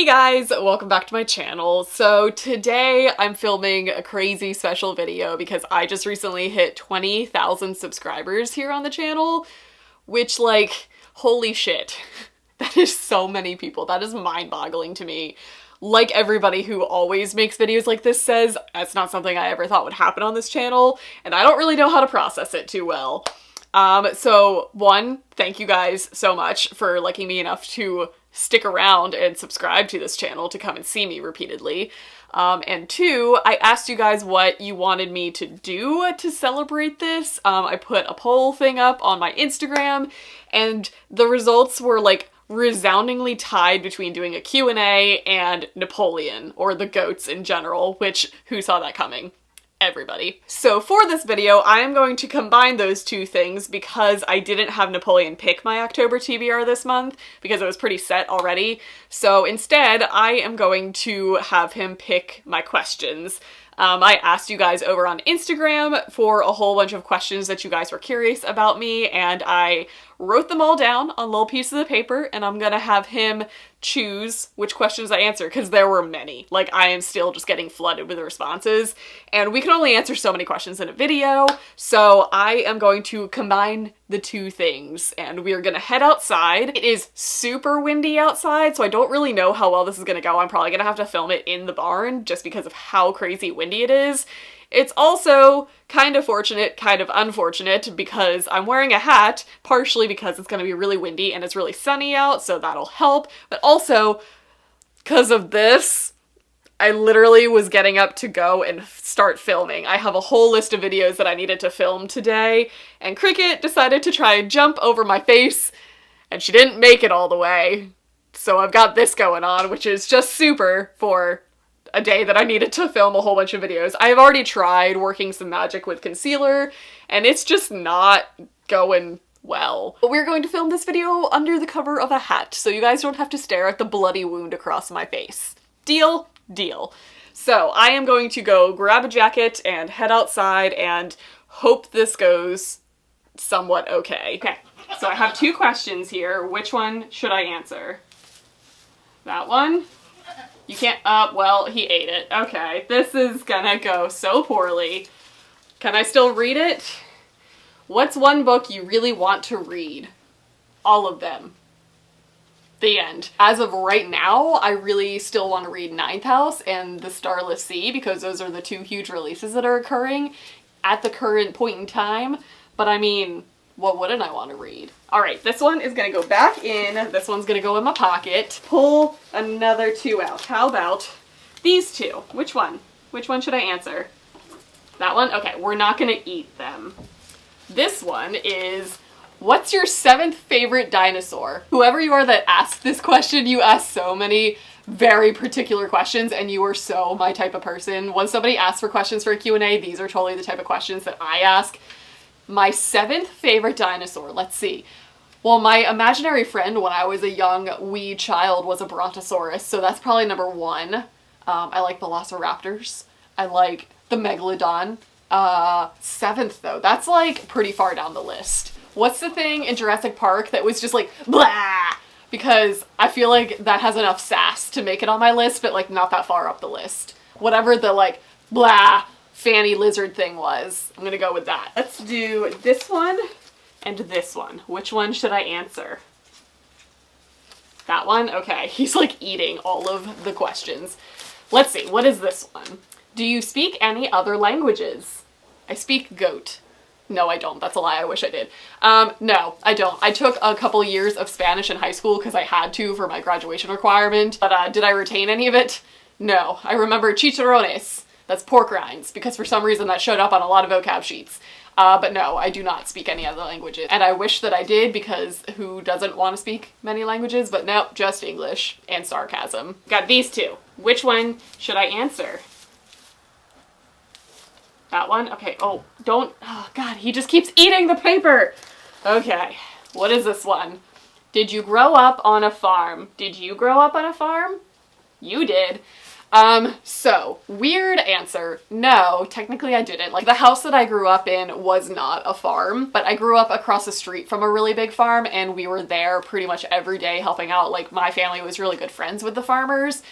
guys, welcome back to my channel. So today I'm filming a crazy special video because I just recently hit 20,000 subscribers here on the channel, which, like, holy shit. That is so many people. That is mind-boggling to me. Like everybody who always makes videos like this says, that's not something I ever thought would happen on this channel, and I don't really know how to process it too well. So one, thank you guys so much for liking me enough to stick around and subscribe to this channel to come and see me repeatedly. And two, I asked you guys what you wanted me to do to celebrate this. I put a poll thing up on my Instagram, and the results were like resoundingly tied between doing a Q&A and Napoleon, or the goats in general, which, who saw that coming? Everybody. So for this video, I am going to combine those two things because I didn't have Napoleon pick my October TBR this month because it was pretty set already. So instead, I am going to have him pick my questions. I asked you guys over on Instagram for a whole bunch of questions that you guys were curious about me, and I wrote them all down on little pieces of paper, and I'm gonna have him choose which questions I answer, because there were many. Like, I am still just getting flooded with responses, and we can only answer so many questions in a video, so I am going to combine the two things, and we are gonna head outside. It is super windy outside, so I don't really know how well this is gonna go. I'm probably gonna have to film it in the barn, just because of how crazy windy it is. It's also kind of fortunate, kind of unfortunate, because I'm wearing a hat, partially because it's going to be really windy and it's really sunny out, so that'll help, but also because of this, I literally was getting up to go and start filming. I have a whole list of videos that I needed to film today, and Cricket decided to try and jump over my face, and she didn't make it all the way. So I've got this going on, which is just super for a day that I needed to film a whole bunch of videos. I have already tried working some magic with concealer, and it's just not going well. But we're going to film this video under the cover of a hat, so you guys don't have to stare at the bloody wound across my face. Deal? Deal. So I am going to go grab a jacket and head outside and hope this goes somewhat okay. Okay, so I have two questions here. Which one should I answer? That one? You can't, well, he ate it. Okay, this is gonna go so poorly. Can I still read it? What's one book you really want to read? All of them. The end. As of right now, I really still want to read Ninth House and The Starless Sea because those are the two huge releases that are occurring at the current point in time. But I mean, what wouldn't I want to read? All right, this one is gonna go back in. This one's gonna go in my pocket. Pull another two out. How about these two? Which one? Which one should I answer? That one? Okay, we're not gonna eat them. This one is, what's your 7th favorite dinosaur? Whoever you are that asked this question, you asked so many very particular questions, and you are so my type of person. When somebody asks for questions for a Q&A, these are totally the type of questions that I ask. My 7th favorite dinosaur, let's see. Well, my imaginary friend when I was a young wee child was a brontosaurus, so that's probably number 1. I like velociraptors. I like the megalodon. 7th though, that's like pretty far down the list. What's the thing in Jurassic Park that was just like, blah? Because I feel like that has enough sass to make it on my list, but like not that far up the list. Whatever the like, blah, fanny lizard thing was. I'm gonna go with that. Let's do this one and this one. Which one should I answer? That one? Okay, he's like eating all of the questions. Let's see, what is this one? Do you speak any other languages? I speak goat. No, I don't. That's a lie. I wish I did. No, I don't. I took a couple years of Spanish in high school because I had to for my graduation requirement, but did I retain any of it? No. I remember chicharrones. That's pork rinds, because for some reason that showed up on a lot of vocab sheets. But no, I do not speak any other languages. And I wish that I did, because who doesn't want to speak many languages? But no, just English and sarcasm. Got these two. Which one should I answer? That one? Okay, oh, don't, oh God, he just keeps eating the paper. Okay, what is this one? Did you grow up on a farm? Did you grow up on a farm? You did. So weird answer. No, technically I didn't. Like the house that I grew up in was not a farm, but I grew up across the street from a really big farm and we were there pretty much every day helping out. Like my family was really good friends with the farmers.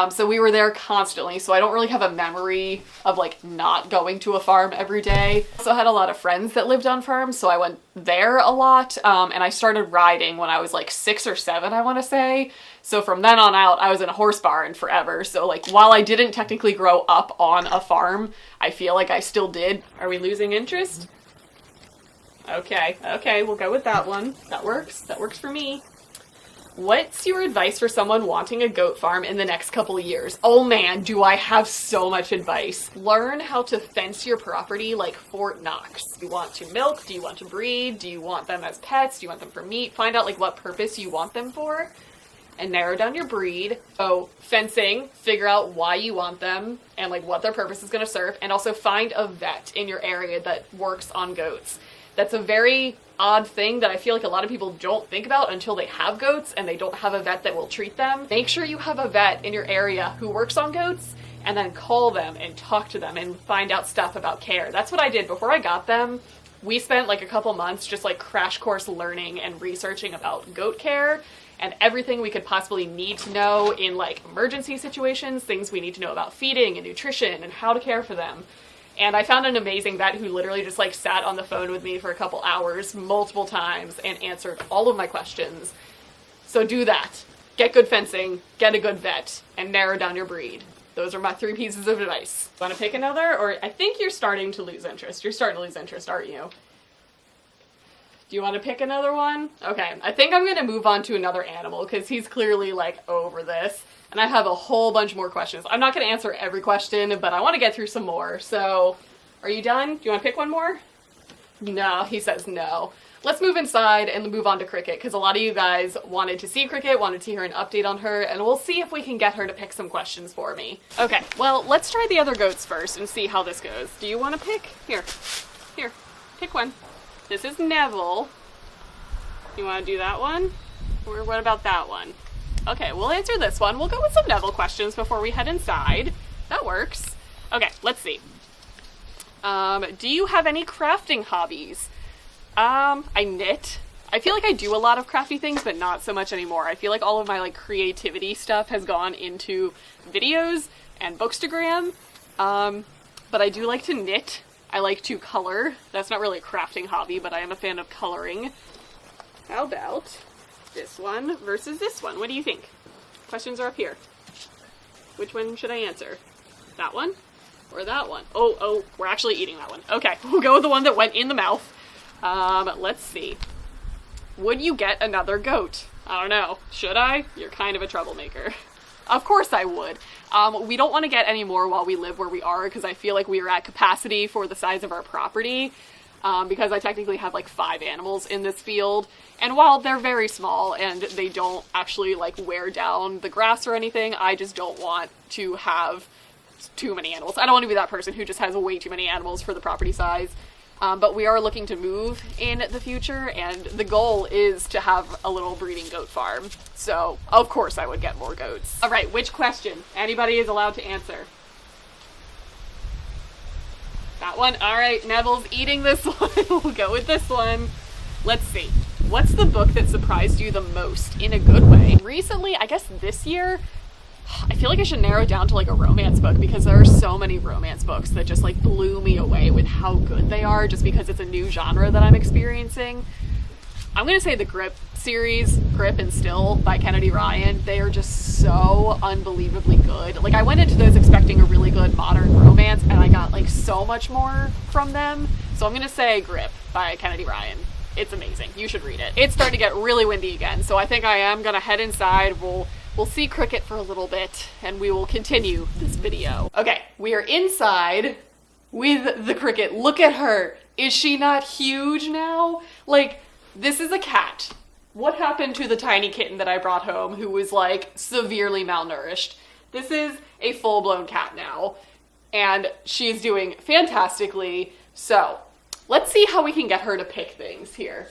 So we were there constantly, so I don't really have a memory of like not going to a farm every day. I also had a lot of friends that lived on farms, so I went there a lot, and I started riding when I was like 6 or 7, I want to say. So from then on out, I was in a horse barn forever. So like while I didn't technically grow up on a farm, I feel like I still did. Are we losing interest? Okay, we'll go with that one. That works for me. What's your advice for someone wanting a goat farm in the next couple of years? Oh man, do I have so much advice. Learn how to fence your property like Fort Knox. Do you want to milk? Do you want to breed? Do you want them as pets? Do you want them for meat? Find out like what purpose you want them for and narrow down your breed. So fencing, figure out why you want them and like what their purpose is going to serve, and also find a vet in your area that works on goats. That's a very odd thing that I feel like a lot of people don't think about until they have goats and they don't have a vet that will treat them. Make sure you have a vet in your area who works on goats and then call them and talk to them and find out stuff about care. That's what I did before I got them. We spent like a couple months just like crash course learning and researching about goat care and everything we could possibly need to know in like emergency situations, things we need to know about feeding and nutrition and how to care for them. And I found an amazing vet who literally just like sat on the phone with me for a couple hours multiple times and answered all of my questions. So do that. Get good fencing, get a good vet, and narrow down your breed. Those are my 3 pieces of advice. Want to pick another? Or I think you're starting to lose interest. You're starting to lose interest, aren't you? Do you want to pick another one? Okay, I think I'm going to move on to another animal because he's clearly like over this. And I have a whole bunch more questions. I'm not going to answer every question, but I want to get through some more. So, are you done? Do you want to pick one more? No, he says no. Let's move inside and move on to Cricket, because a lot of you guys wanted to see Cricket, wanted to hear an update on her, and we'll see if we can get her to pick some questions for me. Okay, well, let's try the other goats first and see how this goes. Do you want to pick? Here, pick one. This is Neville. You want to do that one? Or what about that one? Okay, we'll answer this one. We'll go with some Neville questions before we head inside. That works. Okay, let's see. Do you have any crafting hobbies? I knit. I feel like I do a lot of crafty things, but not so much anymore. I feel like all of my like creativity stuff has gone into videos and Bookstagram. But I do like to knit. I like to color. That's not really a crafting hobby, but I am a fan of coloring. How about this one versus this one? What do you think? Questions are up here. Which one should I answer? That one or that one? Oh, we're actually eating that one. Okay, we'll go with the one that went in the mouth. Let's see. Would you get another goat? I don't know. Should I? You're kind of a troublemaker. Of course I would. We don't want to get any more while we live where we are because I feel like we are at capacity for the size of our property. Because I technically have like 5 animals in this field. And while they're very small and they don't actually like wear down the grass or anything, I just don't want to have too many animals. I don't want to be that person who just has way too many animals for the property size. But we are looking to move in the future, and the goal is to have a little breeding goat farm. So, of course I would get more goats. All right, which question? Anybody is allowed to answer. That one? All right, Neville's eating this one. We'll go with this one. Let's see. What's the book that surprised you the most in a good way? Recently, I guess this year, I feel like I should narrow it down to like a romance book because there are so many romance books that just like blew me away with how good they are just because it's a new genre that I'm experiencing. I'm going to say the Grip series, Grip and Still by Kennedy Ryan. They are just so unbelievably good. Like I went into those expecting a really good modern romance and I got like so much more from them. So I'm going to say Grip by Kennedy Ryan. It's amazing. You should read it. It's starting to get really windy again, so I think I am going to head inside. We'll see Cricket for a little bit, and we will continue this video. Okay, we are inside with the Cricket. Look at her. Is she not huge now? Like, this is a cat. What happened to the tiny kitten that I brought home who was, like, severely malnourished? This is a full-blown cat now, and she's doing fantastically. So, let's see how we can get her to pick things here.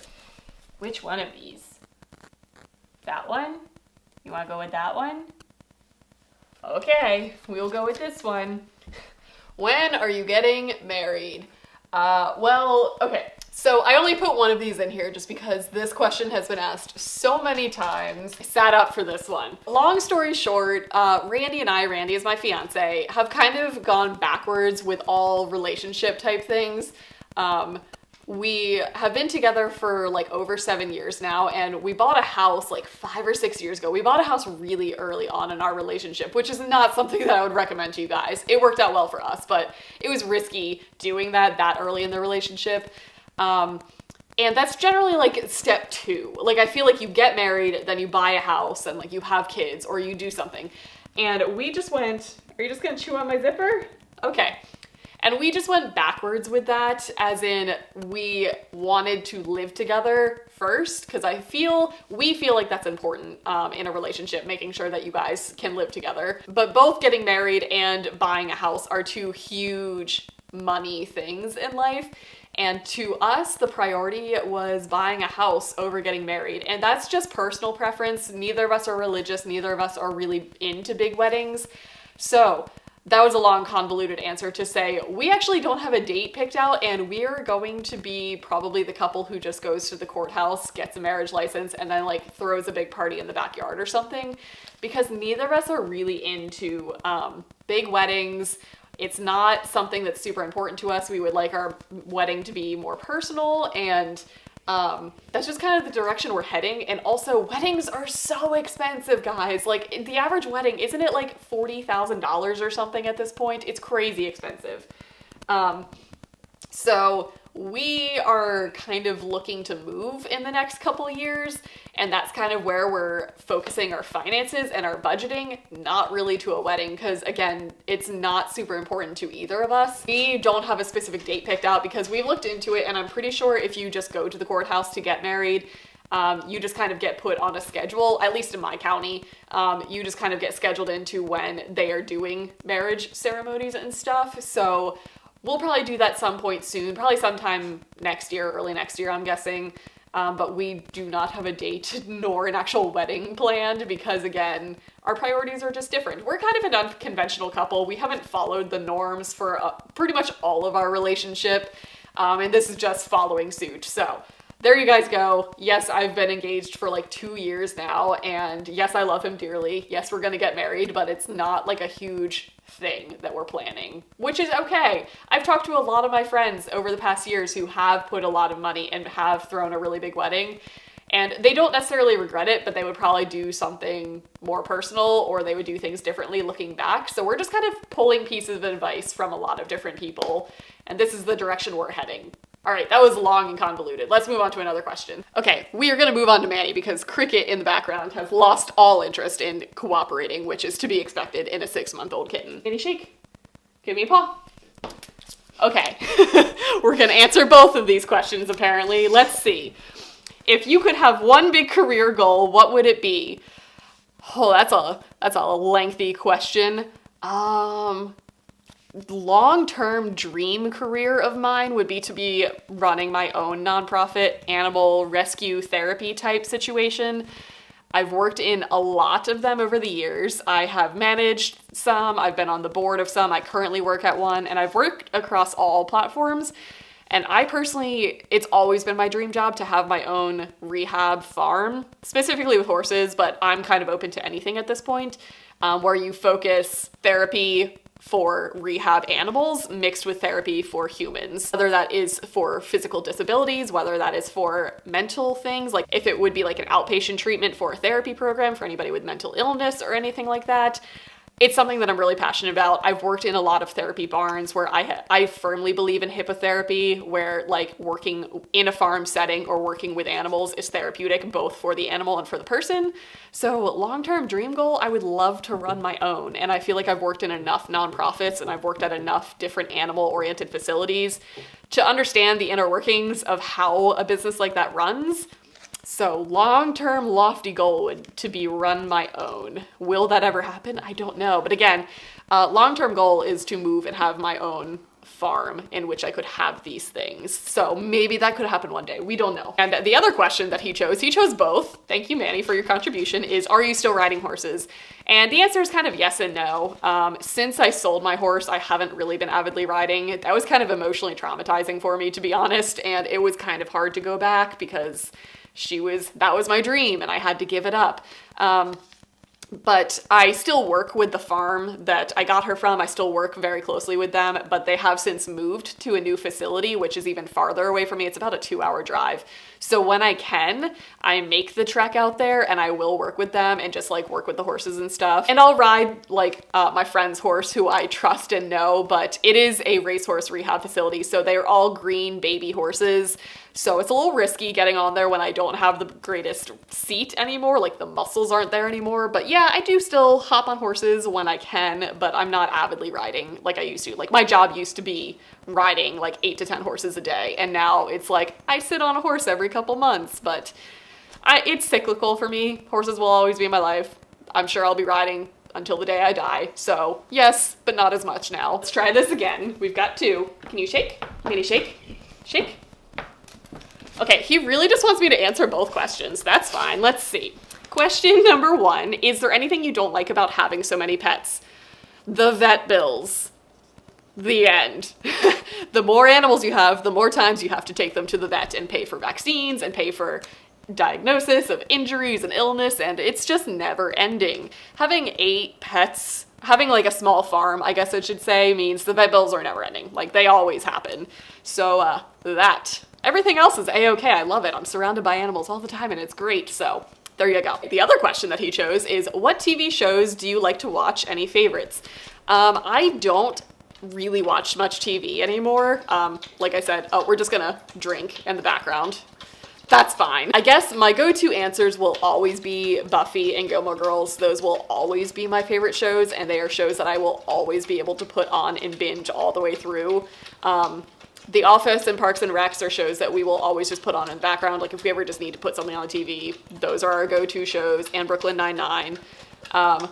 Which one of these? That one? You want to go with that one? Okay, we'll go with this one. When are you getting married? Well, okay. So I only put one of these in here just because this question has been asked so many times. I sat up for this one. Long story short, Randy and I, Randy is my fiance, have kind of gone backwards with all relationship type things. We have been together for like over 7 years now, and we bought a house like 5 or 6 years ago. We bought a house really early on in our relationship, which is not something that I would recommend to you guys. It worked out well for us, but it was risky doing that early in the relationship. And that's generally like step 2. Like, I feel like you get married, then you buy a house, and like you have kids, or you do something. And we just went, are you just gonna chew on my zipper? Okay. And we just went backwards with that, as in we wanted to live together first, because we feel like that's important in a relationship, making sure that you guys can live together. But both getting married and buying a house are 2 huge money things in life. And to us, the priority was buying a house over getting married. And that's just personal preference. Neither of us are religious. Neither of us are really into big weddings. So that was a long, convoluted answer to say we actually don't have a date picked out, and we're going to be probably the couple who just goes to the courthouse, gets a marriage license, and then like throws a big party in the backyard or something, because neither of us are really into big weddings. It's not something that's super important to us. We would like our wedding to be more personal, and that's just kind of the direction we're heading. And also, weddings are so expensive, guys. Like, the average wedding, isn't it like $40,000 or something at this point? It's crazy expensive. So we are kind of looking to move in the next couple of years, and that's kind of where we're focusing our finances and our budgeting, not really to a wedding, because again, it's not super important to either of us. We don't have a specific date picked out because we've looked into it, and I'm pretty sure if you just go to the courthouse to get married, you just kind of get put on a schedule, at least in my county. You just kind of get scheduled into when they are doing marriage ceremonies and stuff. So we'll probably do that some point soon, probably sometime next year, early next year, I'm guessing. But we do not have a date nor an actual wedding planned because, again, our priorities are just different. We're kind of an unconventional couple. We haven't followed the norms for pretty much all of our relationship, and this is just following suit. So there you guys go. Yes, I've been engaged for like 2 years now, and yes, I love him dearly. Yes, we're gonna get married, but it's not like a huge thing that we're planning, which is okay. I've talked to a lot of my friends over the past years who have put a lot of money and have thrown a really big wedding, and they don't necessarily regret it, but they would probably do something more personal, or they would do things differently looking back. So we're just kind of pulling pieces of advice from a lot of different people, and this is the direction we're heading. All right, that was long and convoluted. Let's move on to another question. Okay, we are gonna move on to Mandy because Cricket in the background has lost all interest in cooperating, which is to be expected in a 6-month-old kitten. Mandy, shake. Give me a paw. Okay, we're gonna answer both of these questions apparently. Let's see. If you could have one big career goal, what would it be? Oh, that's a lengthy question. Long-term dream career of mine would be to be running my own nonprofit animal rescue therapy type situation. I've worked in a lot of them over the years. I have managed some, I've been on the board of some, I currently work at one, and I've worked across all platforms. And I personally, it's always been my dream job to have my own rehab farm, specifically with horses, but I'm kind of open to anything at this point, where you focus therapy for rehab animals mixed with therapy for humans, whether that is for physical disabilities, whether that is for mental things, like if it would be like an outpatient treatment for a therapy program for anybody with mental illness or anything like that. It's something that I'm really passionate about. I've worked in a lot of therapy barns where I firmly believe in hippotherapy, where like working in a farm setting or working with animals is therapeutic both for the animal and for the person. So long-term dream goal, I would love to run my own. And I feel like I've worked in enough nonprofits and I've worked at enough different animal-oriented facilities to understand the inner workings of how a business like that runs. So long-term lofty goal would to be run my own. Will that ever happen? I don't know. But again, long-term goal is to move and have my own farm in which I could have these things. So maybe that could happen one day. We don't know. And the other question that he chose both. Thank you, Manny, for your contribution, is are you still riding horses? And the answer is kind of yes and no. Since I sold my horse, I haven't really been avidly riding. That was kind of emotionally traumatizing for me, to be honest. And it was kind of hard to go back because that was my dream and I had to give it up. But I still work with the farm that I got her from. I still work very closely with them, but they have since moved to a new facility, which is even farther away from me. It's about a 2-hour drive. So when I can, I make the trek out there and I will work with them and just like work with the horses and stuff. And I'll ride like my friend's horse who I trust and know, but it is a racehorse rehab facility. So they're all green baby horses. So it's a little risky getting on there when I don't have the greatest seat anymore, like the muscles aren't there anymore. But yeah, I do still hop on horses when I can, but I'm not avidly riding like I used to. Like my job used to be riding like 8 to 10 horses a day. And now it's like I sit on a horse every couple months, but it's cyclical for me. Horses will always be in my life. I'm sure I'll be riding until the day I die. So yes, but not as much now. Let's try this again. We've got 2. Can you shake? Can you shake? Shake? Okay, he really just wants me to answer both questions. That's fine. Let's see. Question number 1, is there anything you don't like about having so many pets? The vet bills. The end. The more animals you have, the more times you have to take them to the vet and pay for vaccines and pay for diagnosis of injuries and illness, and it's just never ending. Having 8 pets, having like a small farm, I guess I should say, means the vet bills are never ending. Like they always happen. So everything else is a-okay. I love it. I'm surrounded by animals all the time and it's great. So there you go. The other question that he chose is, what TV shows do you like to watch? Any favorites? I don't really watch much TV anymore. Like I said, we're just gonna drink in the background. That's fine. I guess my go-to answers will always be Buffy and Gilmore Girls. Those will always be my favorite shows, and they are shows that I will always be able to put on and binge all the way through. The Office and Parks and Recs are shows that we will always just put on in the background. Like if we ever just need to put something on TV, those are our go-to shows, and Brooklyn Nine-Nine.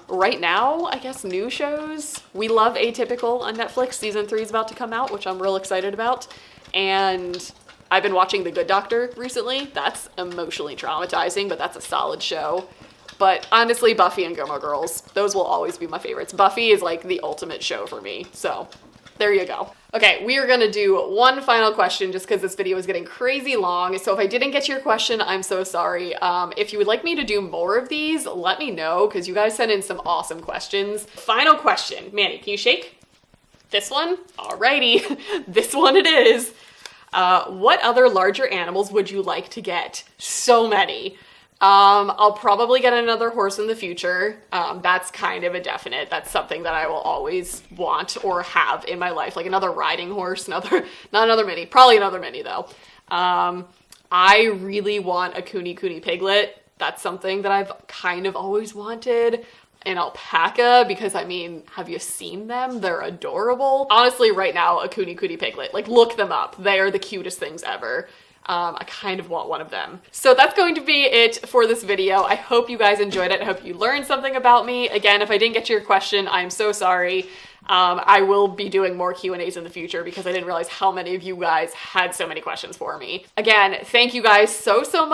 Right now, I guess new shows. We love Atypical on Netflix. Season 3 is about to come out, which I'm real excited about. And I've been watching The Good Doctor recently. That's emotionally traumatizing, but that's a solid show. But honestly, Buffy and Gilmore Girls, those will always be my favorites. Buffy is like the ultimate show for me. So there you go. Okay, we are gonna do one final question just because this video is getting crazy long. So if I didn't get to your question, I'm so sorry. If you would like me to do more of these, let me know because you guys sent in some awesome questions. Final question. Mandy, can you shake? This one? Alrighty, this one it is. What other larger animals would you like to get? So many. I'll probably get another horse in the future. That's kind of a definite. That's something that I will always want or have in my life. Like another riding horse, not another mini, probably another mini though. I really want a Kuni piglet. That's something that I've kind of always wanted. An alpaca, because I mean, have you seen them? They're adorable. Honestly, right now, a Kuni piglet, like look them up. They are the cutest things ever. I kind of want one of them. So that's going to be it for this video. I hope you guys enjoyed it. I hope you learned something about me. Again, if I didn't get to your question, I'm so sorry. I will be doing more Q&As in the future because I didn't realize how many of you guys had so many questions for me. Again, thank you guys so much